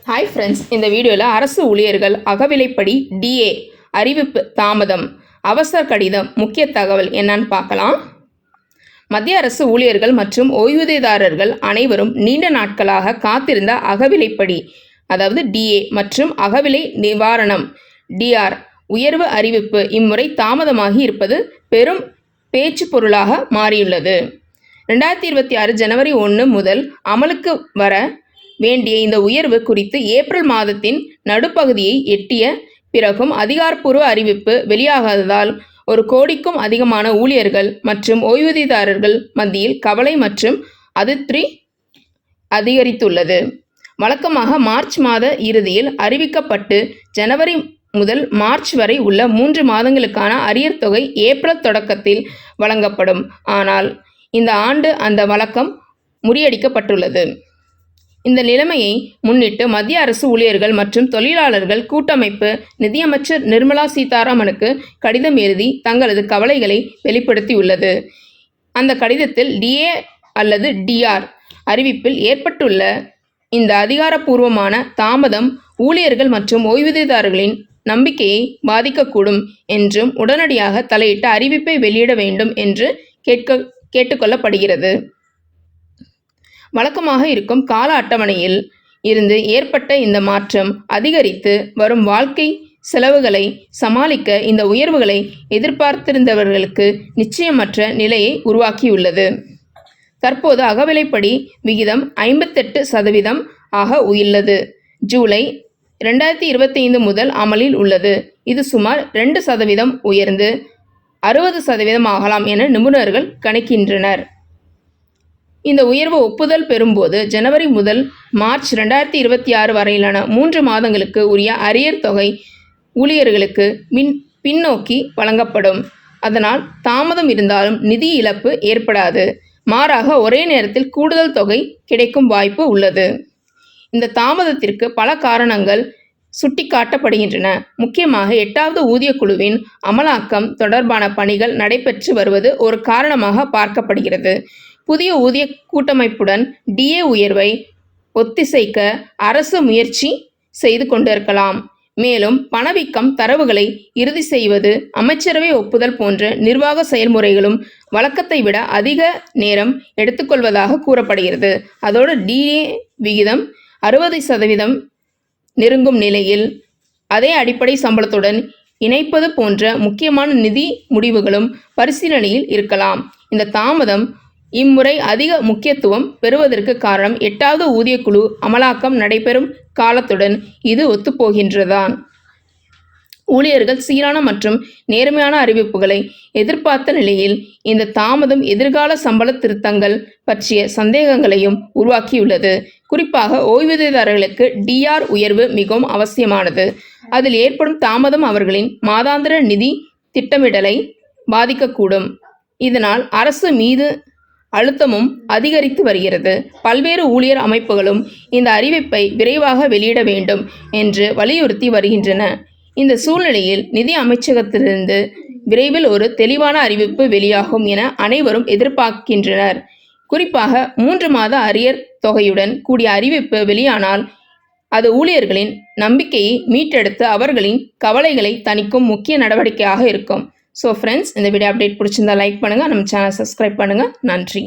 Hi friends, இந்த வீடியோவில் அரசு ஊழியர்கள் அகவிலைப்படி டிஏ அறிவிப்பு தாமதம், அவசர கடிதம், முக்கிய தகவல் என்னன்னு பார்க்கலாம். மத்திய அரசு ஊழியர்கள் மற்றும் ஓய்வூதியதாரர்கள் அனைவரும் நீண்ட நாட்களாக காத்திருந்த அகவிலைப்படி அதாவது டிஏ மற்றும் அகவிலை நிவாரணம் டிஆர் உயர்வு அறிவிப்பு இம்முறை தாமதமாகி இருப்பது பெரும் பேச்சு பொருளாக மாறியுள்ளது. 2026 ஜனவரி 1 முதல் அமலுக்கு வர வேண்டிய இந்த உயர்வு குறித்து ஏப்ரல் மாதத்தின் நடுப்பகுதியை எட்டிய பிறகும் அதிகாரப்பூர்வ அறிவிப்பு வெளியாகாததால் 1 கோடிக்கும் அதிகமான ஊழியர்கள் மற்றும் ஓய்வூதியதாரர்கள் மத்தியில் கவலை மற்றும் அதிருப்தி அதிகரித்துள்ளது. வழக்கமாக மார்ச் மாத இறுதியில் அறிவிக்கப்பட்டு ஜனவரி முதல் மார்ச் வரை உள்ள 3 மாதங்களுக்கான அரியர் தொகை ஏப்ரல் தொடக்கத்தில் வழங்கப்படும். ஆனால் இந்த ஆண்டு அந்த வழக்கம் முறியடிக்கப்பட்டுள்ளது. இந்த நிலைமையை முன்னிட்டு மத்திய அரசு ஊழியர்கள் மற்றும் தொழிலாளர்கள் கூட்டமைப்பு நிதியமைச்சர் நிர்மலா சீதாராமனுக்கு கடிதம் எழுதி தங்களது கவலைகளை வெளிப்படுத்தியுள்ளது. அந்த கடிதத்தில் டிஏ அல்லது டிஆர் அறிவிப்பில் ஏற்பட்டுள்ள இந்த அதிகாரப்பூர்வமான தாமதம் ஊழியர்கள் மற்றும் ஓய்வூதியதாரர்களின் நம்பிக்கையை பாதிக்கக்கூடும் என்றும் உடனடியாக தலையிட்ட அறிவிப்பை வெளியிட வேண்டும் என்று கேட்டுக்கொள்ளப்படுகிறது. வழக்கமாக இருக்கும் கால அட்டவணையில் இருந்து ஏற்பட்ட இந்த மாற்றம் அதிகரித்து வரும் வாழ்க்கை செலவுகளை சமாளிக்க இந்த உயர்வுகளை எதிர்பார்த்திருந்தவர்களுக்கு நிச்சயமற்ற நிலையை உருவாக்கியுள்ளது. தற்போது அகவிலைப்படி விகிதம் 58% ஆக உள்ளது. ஜூலை 2025 முதல் அமலில் உள்ளது. இது சுமார் 2% உயர்ந்து 60% ஆகலாம் என நிபுணர்கள் கணிக்கின்றனர். இந்த உயர்வு ஒப்புதல் பெறும்போது ஜனவரி முதல் மார்ச் 2026 வரையிலான 3 மாதங்களுக்கு உரிய அரியர் தொகை ஊழியர்களுக்கு பின்னோக்கி வழங்கப்படும். அதனால் தாமதம் இருந்தாலும் நிதி இழப்பு ஏற்படாது. மாறாக ஒரே நேரத்தில் கூடுதல் தொகை கிடைக்கும் வாய்ப்பு உள்ளது. இந்த தாமதத்திற்கு பல காரணங்கள் சுட்டிக்காட்டப்படுகின்றன. முக்கியமாக 8வது ஊதிய குழுவின் அமலாக்கம் தொடர்பான பணிகள் நடைபெற்று வருவது ஒரு காரணமாக பார்க்கப்படுகிறது. புதிய ஊதிய கூட்டமைப்புடன் டிஏ உயர்வை ஒத்திசைக்க அரசு முயற்சி செய்து கொண்டிருக்கலாம். மேலும் பணவீக்கம் தரவுகளை இறுதி செய்வது, அமைச்சரவை ஒப்புதல் போன்ற நிர்வாக செயல்முறைகளும் வழக்கத்தை விட அதிக நேரம் எடுத்துக்கொள்வதாக கூறப்படுகிறது. அதோடு டிஏ விகிதம் 60% நெருங்கும் நிலையில் அதே அடிப்படை சம்பளத்துடன் இணைப்பது போன்ற முக்கியமான நிதி முடிவுகளும் பரிசீலனையில் இருக்கலாம். இந்த தாமதம் இம்முறை அதிக முக்கியத்துவம் பெறுவதற்கு காரணம் 8வது ஊதிய குழு அமலாக்கம் நடைபெறும் காலத்துடன் இது ஒத்துப்போகின்றதான். ஊழியர்கள் சீரான மற்றும் நேர்மையான அறிவிப்புகளை எதிர்பார்த்த நிலையில் இந்த தாமதம் எதிர்கால சம்பள திருத்தங்கள் பற்றிய சந்தேகங்களையும் உருவாக்கியுள்ளது. குறிப்பாக ஓய்வூதியதாரர்களுக்கு டிஆர் உயர்வு மிகவும் அவசியமானது. அதில் ஏற்படும் தாமதம் அவர்களின் மாதாந்திர நிதி திட்டமிடலை பாதிக்கக்கூடும். இதனால் அரசு மீது அழுத்தமும் அதிகரித்து வருகிறது. பல்வேறு ஊழியர் அமைப்புகளும் இந்த அறிவிப்பை விரைவாக வெளியிட வேண்டும் என்று வலியுறுத்தி வருகின்றன. இந்த சூழ்நிலையில் நிதி அமைச்சகத்திலிருந்து விரைவில் ஒரு தெளிவான அறிவிப்பு வெளியாகும் என அனைவரும் எதிர்பார்க்கின்றனர். குறிப்பாக 3 மாத அரியர் தொகையுடன் கூடிய அறிவிப்பு வெளியானால் அது ஊழியர்களின் நம்பிக்கையை மீட்டெடுத்து அவர்களின் கவலைகளை தணிக்கும் முக்கிய நடவடிக்கையாக இருக்கும். ஸோ ஃப்ரெண்ட்ஸ், இந்த வீடியோ அப்டேட் பிடிச்சிருந்தா லைக் பண்ணுங்கள், நம்ம சேனல் சப்ஸ்கிரைப் பண்ணுங்கள். நன்றி.